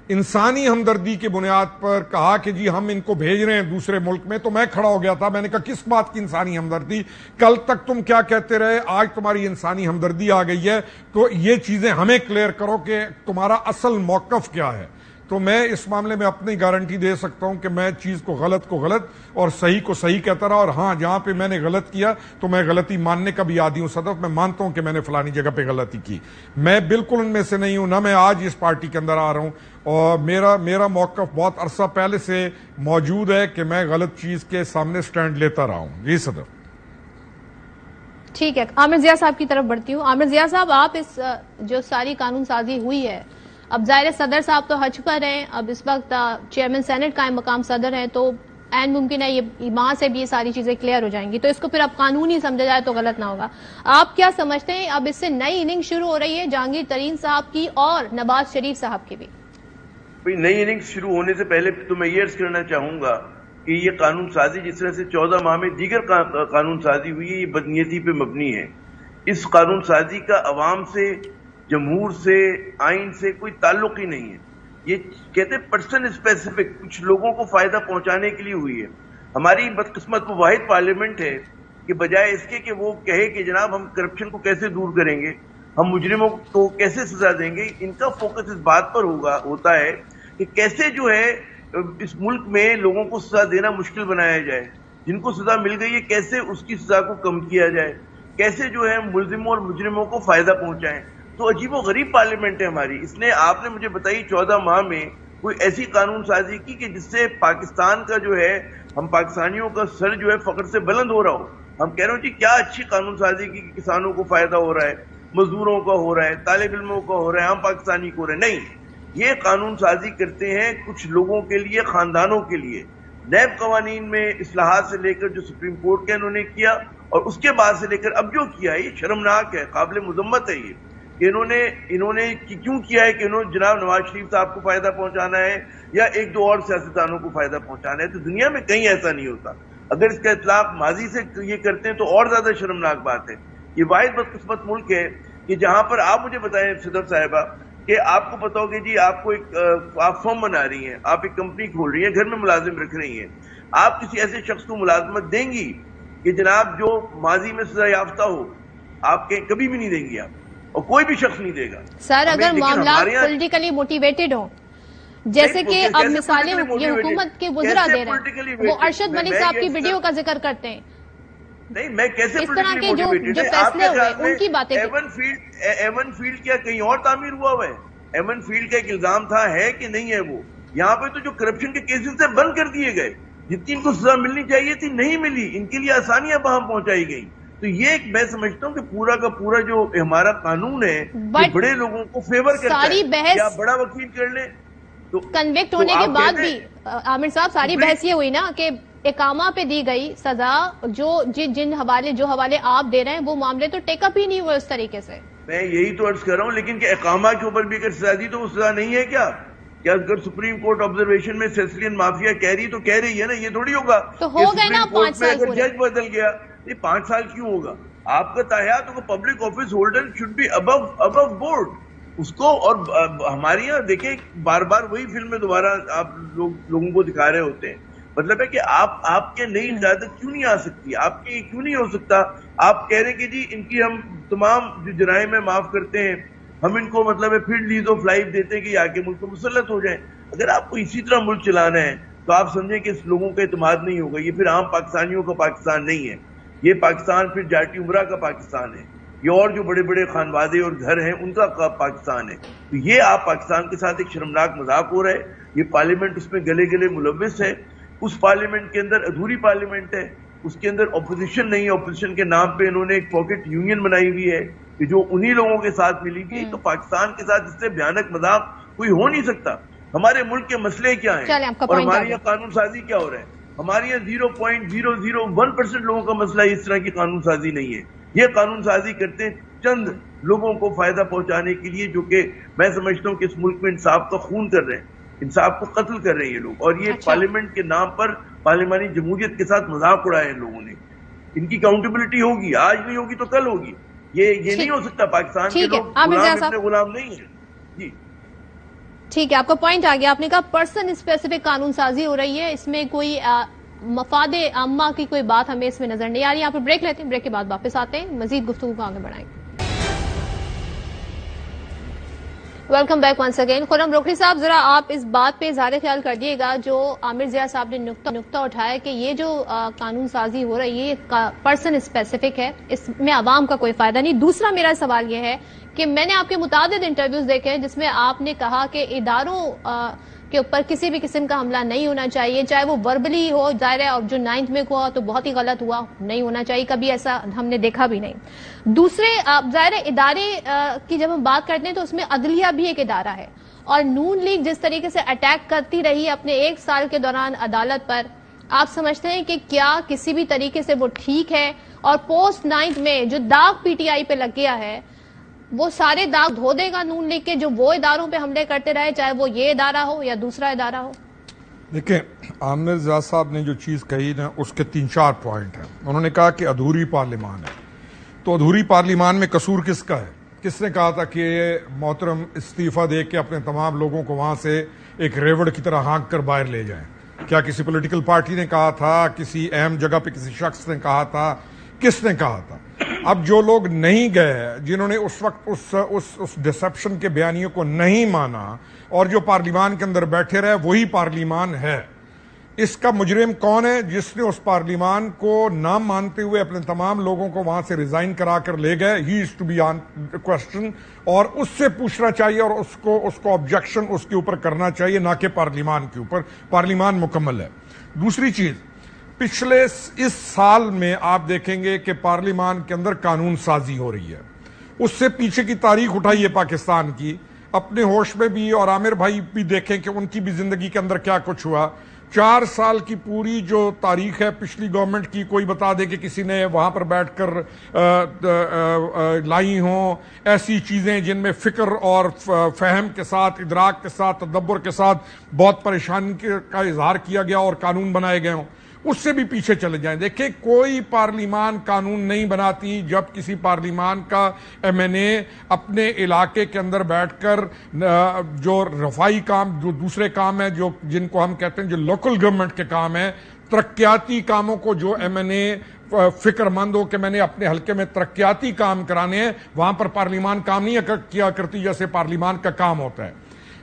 انسانی ہمدردی کی بنیاد پر کہا کہ جی ہم ان کو بھیج رہے ہیں دوسرے ملک میں، تو میں کھڑا ہو گیا تھا. میں نے کہا کس بات کی انسانی ہمدردی؟ کل تک تم کیا کہتے رہے، آج تمہاری انسانی ہمدردی آ گئی ہے، تو یہ چیزیں ہمیں کلیئر کرو کہ تمہارا اصل موقف کیا ہے. تو میں اس معاملے میں اپنی گارنٹی دے سکتا ہوں کہ میں چیز کو غلط اور صحیح کو صحیح کہتا رہا. اور ہاں جہاں پہ میں نے غلط کیا تو میں غلطی ماننے کا بھی عادی ہوں صدف، میں مانتا ہوں کہ میں نے فلانی جگہ پہ غلطی کی. میں بالکل ان میں سے نہیں ہوں، نہ میں آج اس پارٹی کے اندر آ رہا ہوں، اور میرا موقف بہت عرصہ پہلے سے موجود ہے کہ میں غلط چیز کے سامنے سٹینڈ لیتا رہا ہوں. جی صدر. ٹھیک ہے، عامر ضیاء صاحب کی طرف بڑھتی ہوں. عامر ضیاء صاحب، آپ اس جو ساری قانون سازی ہوئی ہے، اب ظاہر صدر صاحب تو حج پر ہیں، اب اس وقت چیئرمین سینٹ قائم مقام صدر ہیں، تو این ممکن ہے یہ وہاں سے بھی یہ ساری چیزیں کلیئر ہو جائیں گی، تو اس کو پھر اب قانونی سمجھا جائے تو غلط نہ ہوگا. آپ کیا سمجھتے ہیں اب اس سے نئی اننگ شروع ہو رہی ہے جہانگیر ترین صاحب کی اور نواز شریف صاحب کی بھی؟ نئی اننگ شروع ہونے سے پہلے تو میں یہ عرض کرنا چاہوں گا کہ یہ قانون سازی جس طرح سے 14 ماہ میں دیگر قانون سازی ہوئی ہے، یہ بدنیتی پہ مبنی ہے. اس قانون سازی کا عوام سے، جمہور سے، آئین سے کوئی تعلق ہی نہیں ہے. یہ کہتے ہیں پرسن اسپیسیفک، کچھ لوگوں کو فائدہ پہنچانے کے لیے ہوئی ہے. ہماری بدقسمت وہ واحد پارلیمنٹ ہے کہ بجائے اس کے کہ وہ کہے کہ جناب ہم کرپشن کو کیسے دور کریں گے، ہم مجرموں کو کیسے سزا دیں گے، ان کا فوکس اس بات پر ہوتا ہے کہ کیسے جو ہے اس ملک میں لوگوں کو سزا دینا مشکل بنایا جائے، جن کو سزا مل گئی ہے کیسے اس کی سزا کو کم کیا جائے، کیسے جو ہے ملزموں اور مجرموں کو فائدہ پہنچائیں. تو عجیب و غریب پارلیمنٹ ہے ہماری. اس نے، آپ نے مجھے بتائی 14 ماہ میں کوئی ایسی قانون سازی کی کہ جس سے پاکستان کا جو ہے، ہم پاکستانیوں کا سر جو ہے فخر سے بلند ہو رہا ہو. ہم کہہ رہے ہوں جی کیا اچھی قانون سازی کی کہ کسانوں کو فائدہ ہو رہا ہے، مزدوروں کا ہو رہا ہے، طالب علموں کا ہو رہا ہے، عام پاکستانی کو ہو رہا ہے. نہیں، یہ قانون سازی کرتے ہیں کچھ لوگوں کے لیے، خاندانوں کے لیے. نیب قوانین میں اصلاحات سے لے کر جو سپریم کورٹ کا انہوں نے کیا، اور اس کے بعد سے لے کر اب جو کیا ہے، یہ شرمناک ہے، قابل مذمت ہے. یہ کہ انہوں نے کیوں کیا ہے کہ انہوں نے جناب نواز شریف صاحب کو فائدہ پہنچانا ہے یا ایک دو اور سیاستدانوں کو فائدہ پہنچانا ہے. تو دنیا میں کہیں ایسا نہیں ہوتا. اگر اس کا اطلاق ماضی سے یہ کرتے ہیں تو اور زیادہ شرمناک بات ہے. یہ واحد بدقسمت ملک ہے کہ جہاں پر آپ مجھے بتائیں صدر صاحبہ کہ آپ کو پتا ہو کہ جی آپ کو آپ فرم بنا رہی ہیں، آپ ایک کمپنی کھول رہی ہیں، گھر میں ملازم رکھ رہی ہیں، آپ کسی ایسے شخص کو ملازمت دیں گی کہ جناب جو ماضی میں سزا یافتہ ہو؟ آپ کبھی بھی نہیں دیں گی آپ، اور کوئی بھی شخص نہیں دے گا. سر اگر معاملات پولیٹیکلی موٹیویٹڈ ہوں، جیسے کہ اب مثالیں یہ حکومت کے وزراء دے رہے ہیں، وہ ارشد ملک صاحب کی ویڈیو کا ذکر کرتے ہیں. نہیں، میں کیسے اس طرح کے جو فیصلے ہوئے ان کی باتیں. ایون فیلڈ کیا کہیں اور تعمیر ہوا ہے؟ ایون فیلڈ کا ایک الزام تھا، ہے کہ نہیں ہے وہ؟ یہاں پہ تو جو کرپشن کے کیسز تھے بند کر دیے گئے، جتنی ان کو سزا ملنی چاہیے تھی نہیں ملی، ان کے لیے آسانیاں وہاں پہنچائی گئی. تو یہ ایک میں سمجھتا ہوں کہ پورا کا پورا جو ہمارا قانون ہے بڑے لوگوں کو فیور کرتا ہے. یا بڑا وکیل کر لیں تو کنوکٹ ہونے کے بعد بھی عامر صاحب ساری بحث یہ ہوئی نا کہ اقامہ پہ دی گئی سزا، جو حوالے آپ دے رہے ہیں وہ معاملے تو ٹیک اپ ہی نہیں ہوئے اس طریقے سے. میں یہی تو عرض کر رہا ہوں، لیکن کہ اقامہ کے اوپر بھی اگر سزا دی تو وہ سزا نہیں ہے کیا؟ اگر سپریم کورٹ آبزرویشن میں سیسلین مافیا کہہ رہی تو کہہ رہی ہے نا، یہ تھوڑی ہوگا تو ہو گئے نا 5 سال. اگر جج بدل گیا، یہ 5 سال کیوں ہوگا؟ آپ کا تاحیات کو public office holder should be above board. اس کو. اور ہمارے یہاں دیکھیں بار بار وہی فلمیں دوبارہ آپ لوگوں کو دکھا رہے ہوتے ہیں. مطلب ہے کہ آپ کے نئی اجازت کیوں نہیں آ سکتی, آپ کے کیوں نہیں ہو سکتا. آپ کہہ رہے کہ جی ان کی ہم تمام جو جرائم ہے معاف کرتے ہیں, ہم ان کو مطلب ہے پھر لیز آف لائف دیتے ہیں کہ یہ آگے ملک کو مسلط ہو جائیں. اگر آپ کو اسی طرح ملک چلانا ہے تو آپ سمجھیں کہ اس لوگوں کا اعتماد نہیں ہوگا. یہ پھر عام پاکستانیوں کا پاکستان نہیں ہے, یہ پاکستان پھر جاٹی عمرہ کا پاکستان ہے, یہ اور جو بڑے بڑے خانوادے اور گھر ہیں ان کا پاکستان ہے. تو یہ آپ پاکستان کے ساتھ ایک شرمناک مذاق ہو رہا ہے. یہ پارلیمنٹ اس میں گلے گلے ملوث ہے. اس پارلیمنٹ کے اندر ادھوری پارلیمنٹ ہے, اس کے اندر اپوزیشن نہیں ہے. اپوزیشن کے نام پہ انہوں نے ایک پاکٹ یونین بنائی ہوئی ہے کہ جو انہی لوگوں کے ساتھ ملی ہوئی. تو پاکستان کے ساتھ اس سے بھیانک مذاق کوئی ہو نہیں سکتا. ہمارے ملک کے مسئلے کیا ہیں اور ہمارے یہاں قانون سازی کیا ہو رہا ہے. ہمارے یہاں 0.001% لوگوں کا مسئلہ اس طرح کی قانون سازی نہیں ہے. یہ قانون سازی کرتے ہیں چند لوگوں کو فائدہ پہنچانے کے لیے, جو کہ میں سمجھتا ہوں کہ اس ملک میں انصاف کا خون کر رہے ہیں, انصاف کو قتل کر رہے ہیں یہ لوگ. اور یہ پارلیمنٹ کے نام پر پارلیمانی جمہوریت کے ساتھ مذاق اڑایا ان لوگوں نے. ان کی اکاؤنٹیبلٹی ہوگی, آج نہیں ہوگی تو کل ہوگی. یہ نہیں ہو سکتا. پاکستان کے لوگ غلام نہیں ہیں. جی ٹھیک ہے, آپ کا پوائنٹ آ گیا. آپ نے کہا پرسن اسپیسیفک قانون سازی ہو رہی ہے, اس میں کوئی مفاد عامہ کی کوئی بات ہمیں اس میں نظر نہیں آ رہی. یہاں پہ بریک لیتے ہیں, بریک کے بعد واپس آتے ہیں, مزید گفتگو کو آگے بڑھائیں گے. Welcome back once again. Khurram Rokhri sahab, ذرا آپ اس بات پہ اظہار خیال کر دیے گا جو عامر ضیاء صاحب نے نقطہ اٹھایا کہ یہ جو قانون سازی ہو رہی ہے یہ پرسن اسپیسیفک ہے, اس میں عوام کا کوئی فائدہ نہیں. دوسرا میرا سوال یہ ہے کہ میں نے آپ کے متعدد انٹرویوز دیکھے ہیں جس میں آپ نے کہا کہ اداروں کے اوپر کسی بھی قسم کا حملہ نہیں ہونا چاہیے, چاہے وہ وربلی ہو, ظاہر ہے, اور جو 9 میں ہوا تو بہت ہی غلط ہوا, نہیں ہونا چاہیے, کبھی ایسا ہم نے دیکھا بھی نہیں. دوسرے ظاہر ہے ادارے کی جب ہم بات کرتے ہیں تو اس میں عدلیہ بھی ایک ادارہ ہے, اور نون لیگ جس طریقے سے اٹیک کرتی رہی اپنے 1 سال کے دوران عدالت پر, آپ سمجھتے ہیں کہ کیا کسی بھی طریقے سے وہ ٹھیک ہے؟ اور پوسٹ 9 میں جو داغ پی ٹی آئی پہ لگ گیا ہے وہ سارے داغ دھو دے گا نون لیگ کے جو وہ اداروں پہ حملے کرتے رہے, چاہے وہ یہ ادارہ ہو یا دوسرا ادارہ ہو؟ دیکھیں, عامر ضیاء صاحب نے جو چیز کہی نا اس کے 3-4 پوائنٹ ہیں. انہوں نے کہا کہ ادھوری پارلیمان ہے, تو ادھوری پارلیمان میں قصور کس کا ہے؟ کس نے کہا تھا کہ محترم استعفیٰ دے کے اپنے تمام لوگوں کو وہاں سے ایک ریوڑ کی طرح ہانک کر باہر لے جائیں؟ کیا کسی پولیٹیکل پارٹی نے کہا تھا؟ کسی اہم جگہ پہ کسی شخص نے کہا تھا؟ کس نے کہا تھا؟ اب جو لوگ نہیں گئے, جنہوں نے اس وقت اس ڈسپشن کے بیانیوں کو نہیں مانا اور جو پارلیمان کے اندر بیٹھے رہے, وہی پارلیمان ہے. اس کا مجرم کون ہے؟ جس نے اس پارلیمان کو نہ مانتے ہوئے اپنے تمام لوگوں کو وہاں سے ریزائن کرا کر لے گئے. ہی از ٹو بی آن کوشچن, اور اس سے پوچھنا چاہیے اور اس کو آبجیکشن اس کے اوپر کرنا چاہیے, نہ کہ پارلیمان کے اوپر. پارلیمان مکمل ہے. دوسری چیز, پچھلے اس سال میں آپ دیکھیں گے کہ پارلیمان کے اندر قانون سازی ہو رہی ہے. اس سے پیچھے کی تاریخ اٹھائیے پاکستان کی, اپنے ہوش میں بھی, اور عامر بھائی بھی دیکھیں کہ ان کی بھی زندگی کے اندر کیا کچھ ہوا. 4 سال کی پوری جو تاریخ ہے پچھلی گورنمنٹ کی, کوئی بتا دے کہ کسی نے وہاں پر بیٹھ کر لائی ہوں ایسی چیزیں جن میں فکر اور فہم کے ساتھ, ادراک کے ساتھ, تدبر کے ساتھ بہت پریشانی کا اظہار کیا گیا اور قانون بنائے گئے ہوں. اس سے بھی پیچھے چلے جائیں. دیکھیں, کوئی پارلیمان قانون نہیں بناتی جب کسی پارلیمان کا ایم این اے اپنے علاقے کے اندر بیٹھ کر جو رفائی کام, جو دوسرے کام ہیں, جو جن کو ہم کہتے ہیں جو لوکل گورنمنٹ کے کام ہیں, ترقیاتی کاموں کو جو ایم این اے فکر مند ہو کہ میں نے اپنے حلقے میں ترقیاتی کام کرانے ہیں, وہاں پر پارلیمان کام نہیں کیا کرتی جیسے پارلیمان کا کام ہوتا ہے.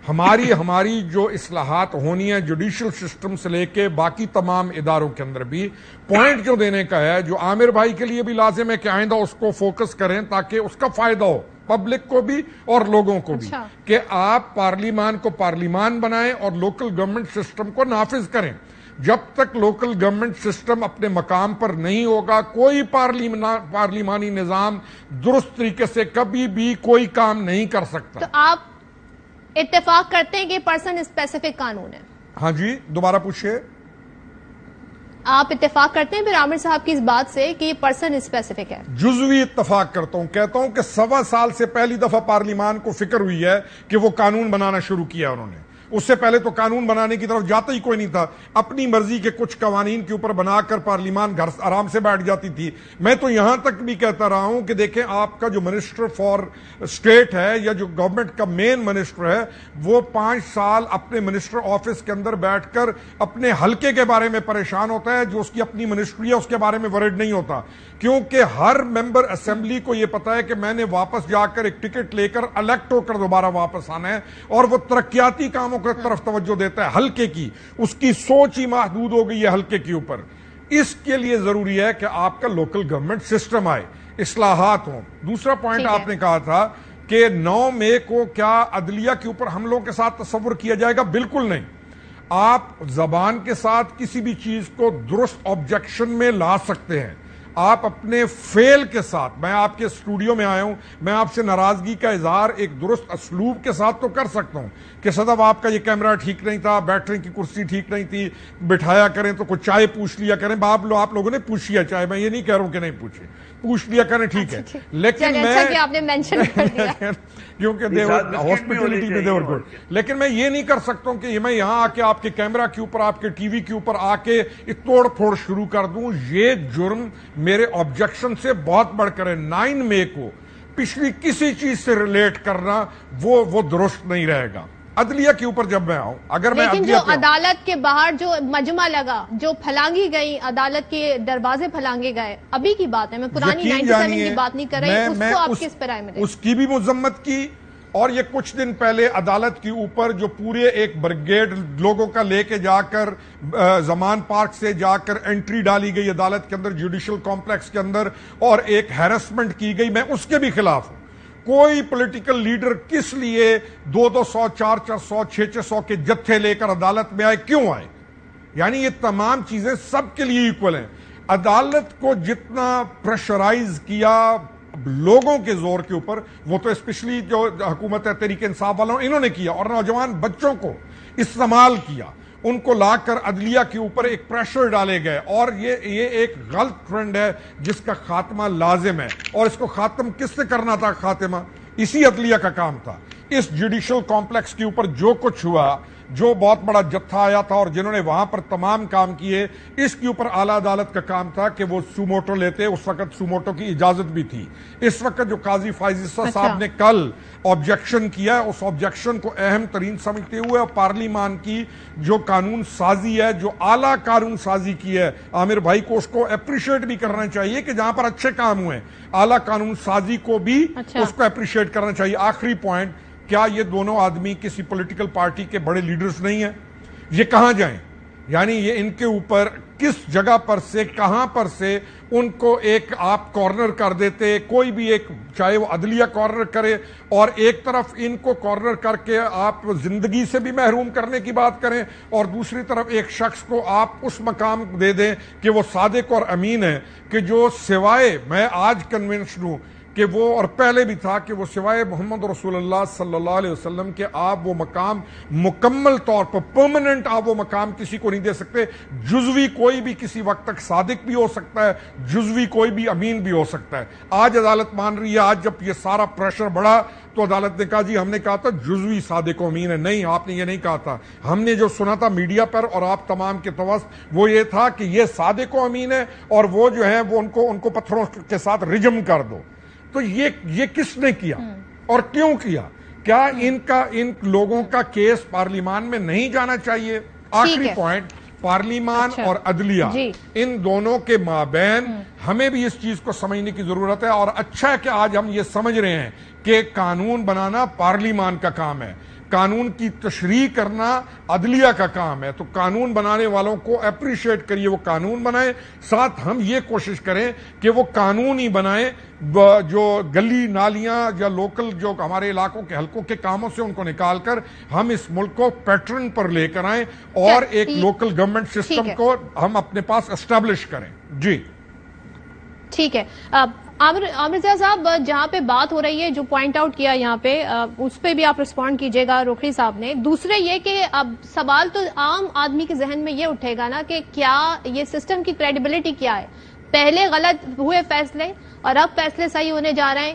ہماری جو اصلاحات ہونی ہے جوڈیشل سسٹم سے لے کے باقی تمام اداروں کے اندر بھی, پوائنٹ جو دینے کا ہے, جو عامر بھائی کے لیے بھی لازم ہے کہ آئندہ اس کو فوکس کریں تاکہ اس کا فائدہ ہو پبلک کو بھی اور لوگوں کو بھی, کہ آپ پارلیمان کو پارلیمان بنائیں اور لوکل گورنمنٹ سسٹم کو نافذ کریں. جب تک لوکل گورنمنٹ سسٹم اپنے مقام پر نہیں ہوگا, کوئی پارلیمانی نظام درست طریقے سے کبھی بھی کوئی کام نہیں کر سکتا. تو آپ اتفاق کرتے ہیں کہ پرسن اسپیسیفک قانون ہے؟ ہاں جی, دوبارہ پوچھئے. آپ اتفاق کرتے ہیں پھر عامر صاحب کی اس بات سے کہ یہ پرسن اسپیسیفک ہے؟ جزوی اتفاق کرتا ہوں. کہتا ہوں کہ 1.25 سال سے پہلی دفعہ پارلیمان کو فکر ہوئی ہے کہ وہ قانون بنانا شروع کیا انہوں نے. اس سے پہلے تو قانون بنانے کی طرف جاتا ہی کوئی نہیں تھا. اپنی مرضی کے کچھ قوانین کے اوپر بنا کر پارلیمان گھر آرام سے بیٹھ جاتی تھی. میں تو یہاں تک بھی کہتا رہا ہوں کہ دیکھیں آپ کا جو منسٹر فار اسٹیٹ ہے یا جو گورنمنٹ کا مین منسٹر ہے وہ 5 سال اپنے منسٹر آفس کے اندر بیٹھ کر اپنے حلقے کے بارے میں پریشان ہوتا ہے. جو اس کی اپنی منسٹری ہے اس کے بارے میں ورڈ نہیں ہوتا, کیونکہ ہر ممبر اسمبلی کو یہ پتا ہے کہ میں نے واپس جا کر ایک ٹکٹ لے کر الیکٹ ہو کر دوبارہ واپس آنا ہے, اور وہ ترقیاتی کاموں کی طرف توجہ دیتا ہے. حلقے کی اس کی سوچ ہی محدود ہو گئی ہے حلقے کے اوپر. اس کے لیے ضروری ہے کہ آپ کا لوکل گورنمنٹ سسٹم آئے, اصلاحات ہوں. دوسرا پوائنٹ آپ نے کہا تھا کہ 9 مئی کو کیا عدلیہ کے اوپر حملوں کے ساتھ تصور کیا جائے گا؟ بالکل نہیں. آپ زبان کے ساتھ کسی بھی چیز کو درست آبجیکشن میں لا سکتے ہیں, آپ اپنے فعل کے ساتھ. میں آپ کے اسٹوڈیو میں آیا ہوں, میں آپ سے ناراضگی کا اظہار ایک درست اسلوب کے ساتھ تو کر سکتا ہوں کہ صدف آپ کا یہ کیمرہ ٹھیک نہیں تھا, بیٹھنے کی کرسی ٹھیک نہیں تھی, بٹھایا کریں تو کچھ چائے پوچھ لیا کریں. آپ لوگوں نے پوچھی ہے چائے, میں یہ نہیں کہہ رہا ہوں کہ نہیں پوچھی, پوچھ لیا کریں, ٹھیک ہے. لیکن میں کیونکہ ہاسپٹلٹی میں دیور گڈ, لیکن میں یہ نہیں کر سکتا ہوں کہ میں یہاں آ کے آپ کے کیمرہ کے اوپر, آپ کے ٹی وی کے اوپر آ کے توڑ پھوڑ شروع کر دوں. یہ جرم میرے آبجیکشن سے بہت بڑھ کر ہے. 9 مئی کو پچھلی کسی چیز سے ریلیٹ کرنا وہ درست نہیں رہے گا. عدلیہ کے اوپر جب میں آؤں, اگر میں لیکن جو عدالت کے باہر جو مجمع لگا, جو پھلانگی گئی, عدالت کے دروازے پھلانگے گئے, ابھی کی بات ہے, میں پرانی 97 کی بات نہیں کر رہی, اس کو آپ کس پر رائے ملے؟ اس کی بھی مذمت کی. اور یہ کچھ دن پہلے عدالت کے اوپر جو پورے ایک بریگیڈ لوگوں کا لے کے جا کر زمان پارک سے جا کر انٹری ڈالی گئی عدالت کے اندر, جوڈیشل کمپلیکس کے اندر, اور ایک ہیرسمنٹ کی گئی, میں اس کے بھی خلاف ہوں. کوئی پولیٹیکل لیڈر کس لیے 200 400 600 کے جتھے لے کر عدالت میں آئے, کیوں آئے؟ یعنی یہ تمام چیزیں سب کے لیے ایکول ہیں. عدالت کو جتنا پریشرائز کیا لوگوں کے زور کے اوپر, وہ تو اسپیشلی جو حکومت ہے تحریک انصاف والوں انہوں نے کیا, اور نوجوان بچوں کو استعمال کیا, ان کو لا کر عدلیہ کے اوپر ایک پریشر ڈالے گئے. اور یہ ایک غلط ٹرینڈ ہے جس کا خاتمہ لازم ہے, اور اس کو ختم کس سے کرنا تھا؟ خاتمہ اسی عدلیہ کا کام تھا. اس جوڈیشل کمپلیکس کے اوپر جو کچھ ہوا, جو بہت بڑا جتھا آیا تھا اور جنہوں نے وہاں پر تمام کام کیے, اس کے اوپر اعلیٰ عدالت کا کام تھا کہ وہ سوموٹو لیتے. اس وقت سوموٹو کی اجازت بھی تھی. اس وقت جو قاضی فائز صاحب نے کل آبجیکشن کیا, اس آبجیکشن کو اہم ترین سمجھتے ہوئے پارلیمان کی جو قانون سازی ہے, جو اعلیٰ قانون سازی کی ہے, عامر بھائی کو اس کو اپریشیٹ بھی کرنا چاہیے کہ جہاں پر اچھے کام ہوئے, اعلیٰ قانون سازی کو بھی اس کو اپریشیٹ کرنا چاہیے. آخری پوائنٹ, کیا یہ دونوں آدمی کسی پولیٹیکل پارٹی کے بڑے لیڈرز نہیں ہیں؟ یہ کہاں جائیں؟ یعنی یہ ان کے اوپر کس جگہ پر سے, کہاں پر سے ان کو ایک آپ کارنر کر دیتے, کوئی بھی ایک, چاہے وہ عدلیہ کارنر کرے, اور ایک طرف ان کو کارنر کر کے آپ زندگی سے بھی محروم کرنے کی بات کریں, اور دوسری طرف ایک شخص کو آپ اس مقام دے دیں کہ وہ صادق اور امین ہے, کہ جو سوائے, میں آج کنونسڈ ہوں کہ وہ, اور پہلے بھی تھا کہ وہ سوائے محمد رسول اللہ صلی اللہ علیہ وسلم کے آپ وہ مقام مکمل طور پر پرماننٹ آپ وہ مقام کسی کو نہیں دے سکتے. جزوی کوئی بھی کسی وقت تک صادق بھی ہو سکتا ہے, جزوی کوئی بھی امین بھی ہو سکتا ہے. آج عدالت مان رہی ہے, آج جب یہ سارا پریشر بڑھا تو عدالت نے کہا جی ہم نے کہا تھا جزوی صادق و امین ہے. نہیں, آپ نے یہ نہیں کہا تھا. ہم نے جو سنا تھا میڈیا پر اور آپ تمام کے توسط وہ یہ تھا کہ یہ صادق و امین ہے, اور وہ جو ہے وہ ان کو پتھروں کے ساتھ رجم کر دو. تو یہ کس نے کیا اور کیوں کیا؟ کیا ان لوگوں کا کیس پارلیمان میں نہیں جانا چاہیے؟ آخری پوائنٹ, پارلیمان اور عدلیہ ان دونوں کے مابین ہمیں بھی اس چیز کو سمجھنے کی ضرورت ہے. اور اچھا ہے کہ آج ہم یہ سمجھ رہے ہیں کہ قانون بنانا پارلیمان کا کام ہے, قانون کی تشریح کرنا عدلیہ کا کام ہے. تو قانون بنانے والوں کو اپریشیٹ کریے, وہ قانون بنائیں, ساتھ ہم یہ کوشش کریں کہ وہ قانون ہی بنائیں جو گلی نالیاں یا لوکل جو ہمارے علاقوں کے حلقوں کے کاموں سے ان کو نکال کر ہم اس ملک کو پیٹرن پر لے کر آئیں, اور ایک لوکل گورنمنٹ سسٹم کو ہم اپنے پاس اسٹیبلش کریں. جی ٹھیک ہے. عامر ضیاء صاحب, جہاں پہ بات ہو رہی ہے, جو پوائنٹ آؤٹ کیا یہاں پہ, اس پہ بھی آپ رسپونڈ کیجئے گا روکھڑی صاحب نے. دوسرے یہ کہ اب سوال تو عام آدمی کے ذہن میں یہ اٹھے گا نا کہ کیا یہ سسٹم کی کریڈیبلٹی کیا ہے؟ پہلے غلط ہوئے فیصلے اور اب فیصلے صحیح ہونے جا رہے ہیں.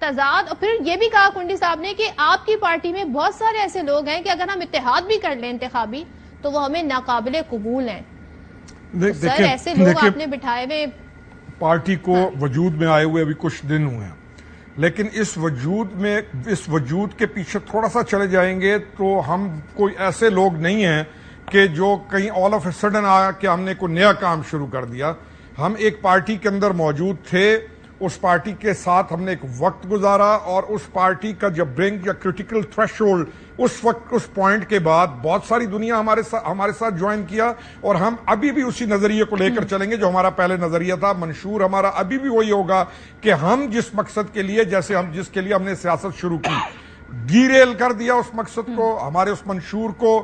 تضاد. اور پھر یہ بھی کہا کنڈی صاحب نے کہ آپ کی پارٹی میں بہت سارے ایسے لوگ ہیں کہ اگر ہم اتحاد بھی کر لیں انتخابی تو وہ ہمیں ناقابل قبول ہیں. سر ایسے لوگ آپ نے بٹھائے ہوئے پارٹی کو وجود میں آئے ہوئے ابھی کچھ دن ہوئے ہیں، لیکن اس وجود کے پیچھے تھوڑا سا چلے جائیں گے تو ہم کوئی ایسے لوگ نہیں ہیں کہ جو کہیں آل آف اے سڈن آیا کہ ہم نے کوئی نیا کام شروع کر دیا. ہم ایک پارٹی کے اندر موجود تھے، اس پارٹی کے ساتھ ہم نے ایک وقت گزارا، اور اس پارٹی کا جب برنک یا کرٹیکل تھریش ہولڈ اس وقت اس پوائنٹ کے بعد بہت ساری دنیا ہمارے ساتھ جوائن کیا، اور ہم ابھی بھی اسی نظریے کو لے کر چلیں گے جو ہمارا پہلے نظریہ تھا. منشور ہمارا ابھی بھی وہی ہوگا کہ ہم جس مقصد کے لیے جس کے لیے ہم نے سیاست شروع کی، ڈیریل کر دیا اس مقصد کو، ہمارے اس منشور کو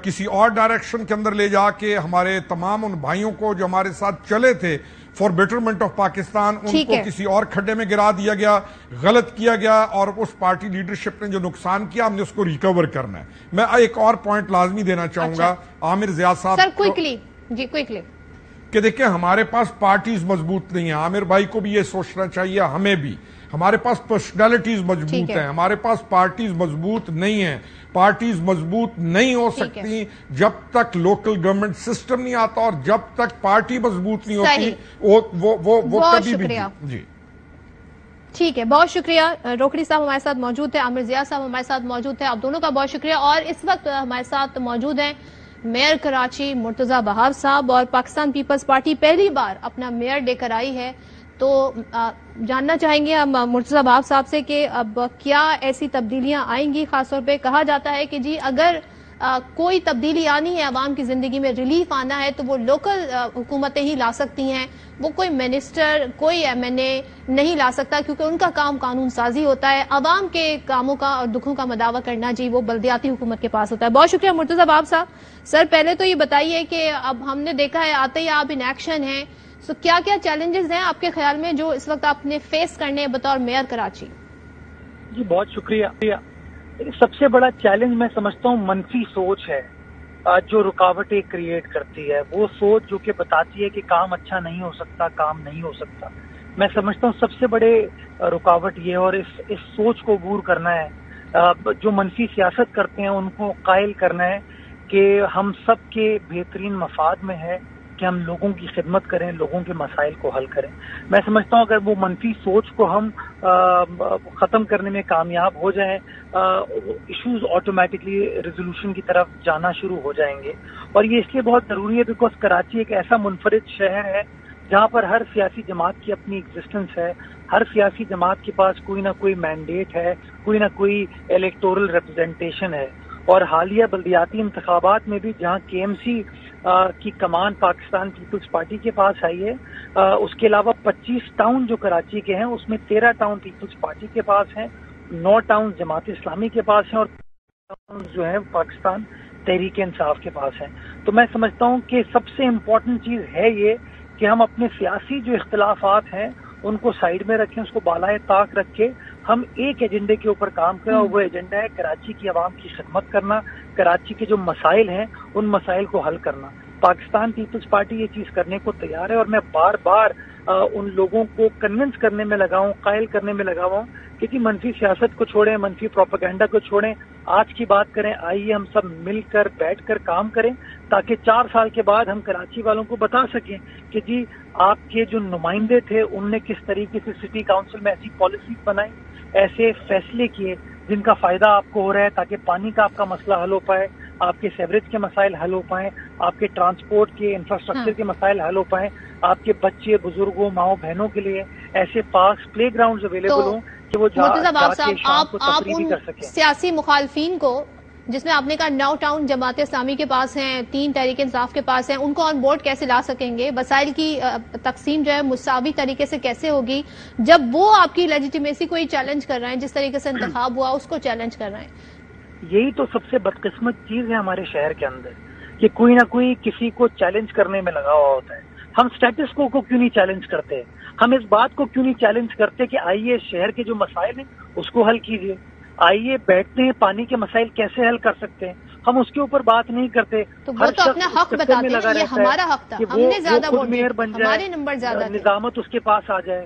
کسی اور ڈائریکشن کے اندر لے جا کے ہمارے تمام ان بھائیوں کو جو ہمارے ساتھ چلے تھے فار بیٹرمنٹ آف پاکستان، ان کو کسی اور کھڈے میں گرا دیا گیا، غلط کیا گیا، اور اس پارٹی لیڈرشپ نے جو نقصان کیا ہم نے اس کو ریکور کرنا ہے. میں ایک اور پوائنٹ لازمی دینا چاہوں گا عامر ضیاء صاحب سر کوئکلی کہ دیکھیں ہمارے پاس پارٹیز مضبوط نہیں ہیں. عامر بھائی کو بھی یہ سوچنا چاہیے، ہمیں بھی. ہمارے پاس پرسنالٹیز مضبوط ہیں، ہمارے پاس پارٹیز مضبوط نہیں ہیں. پارٹیز مضبوط نہیں ہو سکتی جب تک لوکل گورنمنٹ سسٹم نہیں آتا، اور جب تک پارٹی مضبوط نہیں ہوتی وہ کبھی بھی. جی ٹھیک ہے، بہت شکریہ. روکڑی صاحب ہمارے ساتھ موجود تھے، عامر ضیاء صاحب ہمارے ساتھ موجود تھے. آپ دونوں کا بہت شکریہ. اور اس وقت ہمارے ساتھ موجود ہیں میئر کراچی مرتضی بہار صاحب، اور پاکستان پیپلز پارٹی پہلی بار اپنا میئر لے کر آئی ہے. تو جاننا چاہیں گے ہم مرتضی بہار صاحب سے کہ اب کیا ایسی تبدیلیاں آئیں گی. خاص طور پہ کہا جاتا ہے کہ جی اگر کوئی تبدیلی آنی ہے، عوام کی زندگی میں ریلیف آنا ہے، تو وہ لوکل حکومتیں ہی لا سکتی ہیں. وہ کوئی منسٹر، کوئی MNA نہیں لا سکتا، کیونکہ ان کا کام قانون سازی ہوتا ہے. عوام کے کاموں کا اور دکھوں کا مداوع کرنا جی وہ بلدیاتی حکومت کے پاس ہوتا ہے. بہت شکریہ مرتضی بہار صاحب. سر پہلے تو یہ بتائیے کہ اب ہم نے دیکھا ہے آتے ہی آپ ان ایکشن ہیں، سو کیا چیلنجز ہیں آپ کے خیال میں جو اس وقت آپ نے فیس کرنے بطور میئر کراچی؟ جی بہت شکریہ. سب سے بڑا چیلنج میں سمجھتا ہوں منفی سوچ ہے جو رکاوٹیں کریٹ کرتی ہے. وہ سوچ جو کہ بتاتی ہے کہ کام اچھا نہیں ہو سکتا، کام نہیں ہو سکتا. میں سمجھتا ہوں سب سے بڑے رکاوٹ یہ، اور اس سوچ کو عبور کرنا ہے. جو منفی سیاست کرتے ہیں ان کو قائل کرنا ہے کہ ہم سب کے بہترین مفاد میں ہے کہ ہم لوگوں کی خدمت کریں، لوگوں کے مسائل کو حل کریں. میں سمجھتا ہوں اگر وہ منفی سوچ کو ہم ختم کرنے میں کامیاب ہو جائیں، ایشوز آٹومیٹکلی ریزولوشن کی طرف جانا شروع ہو جائیں گے. اور یہ اس لیے بہت ضروری ہے بیکاز کراچی ایک ایسا منفرد شہر ہے جہاں پر ہر سیاسی جماعت کی اپنی ایگزسٹنس ہے. ہر سیاسی جماعت کے پاس کوئی نہ کوئی مینڈیٹ ہے، کوئی نہ کوئی الیکٹورل ریپرزنٹیشن ہے. اور حالیہ بلدیاتی انتخابات میں بھی جہاں KMC کی کمان پاکستان پیپلز پارٹی کے پاس آئی ہے، اس کے علاوہ 25 ٹاؤن جو کراچی کے ہیں اس میں 13 ٹاؤن پیپلز پارٹی کے پاس ہیں، 9 ٹاؤن جماعت اسلامی کے پاس ہیں، اور جو ہے پاکستان تحریک انصاف کے پاس ہیں. تو میں سمجھتا ہوں کہ سب سے امپورٹنٹ چیز ہے یہ کہ ہم اپنے سیاسی جو اختلافات ہیں ان کو سائیڈ میں رکھیں، اس کو بالائے طاق رکھ کے ہم ایک ایجنڈے کے اوپر کام کریں، اور وہ ایجنڈا ہے کراچی کی عوام کی خدمت کرنا، کراچی کے جو مسائل ہیں ان مسائل کو حل کرنا. پاکستان پیپلز پارٹی یہ چیز کرنے کو تیار ہے، اور میں بار بار ان لوگوں کو کنونس کرنے میں لگا ہوں، قائل کرنے میں لگا ہوں کہ جی منفی سیاست کو چھوڑیں، منفی پروپیگنڈا کو چھوڑیں، آج کی بات کریں. آئیے ہم سب مل کر بیٹھ کر کام کریں تاکہ 4 سال کے بعد ہم کراچی والوں کو بتا سکیں کہ جی آپ کے جو نمائندے تھے ان نے کس طریقے سے سٹی کاؤنسل میں ایسی پالیسی بنائی، ایسے فیصلے کیے جن کا فائدہ آپ کو ہو رہا ہے، تاکہ پانی کا آپ کا مسئلہ حل ہو پائے، آپ کے سیوریج کے مسائل حل ہو پائیں، آپ کے ٹرانسپورٹ کے انفراسٹرکچر کے مسائل حل ہو پائیں، آپ کے بچے بزرگوں ماؤں بہنوں کے لیے ایسے پارکس پلے گراؤنڈز اویلیبل ہوں کہ وہ جا کے شام کو تفریح بھی کر سکیں. سیاسی مخالفین کو، جس میں آپ نے کہا 9 ٹاؤن جماعت اسلامی کے پاس ہیں، 3 تحریک انصاف کے پاس ہیں، ان کو آن بورڈ کیسے لا سکیں گے؟ وسائل کی تقسیم جو ہے مساوی طریقے سے کیسے ہوگی جب وہ آپ کی لیجیٹیمیسی کو ہی چیلنج کر رہے ہیں، جس طریقے سے انتخاب ہوا اس کو چیلنج کر رہے ہیں؟ یہی تو سب سے بدقسمت چیز ہے ہمارے شہر کے اندر کہ کوئی نہ کوئی کسی کو چیلنج کرنے میں لگا ہوا ہوتا ہے. ہم سٹیٹس کو کیوں نہیں چیلنج کرتے؟ ہم اس بات کو کیوں نہیں چیلنج کرتے کہ آئیے شہر کے جو مسائل ہیں اس کو حل کیجیے، آئیے بیٹھتے ہیں پانی کے مسائل کیسے حل کر سکتے ہیں، ہم اس کے اوپر بات نہیں کرتے. تو وہ تو اپنا حق بتاتے ہیں، یہ ہمارا حق تھا، ہم نے زیادہ ووٹ میئر بن جائے، ہمارے نمبر زیادہ، نظامت اس کے پاس آ جائے.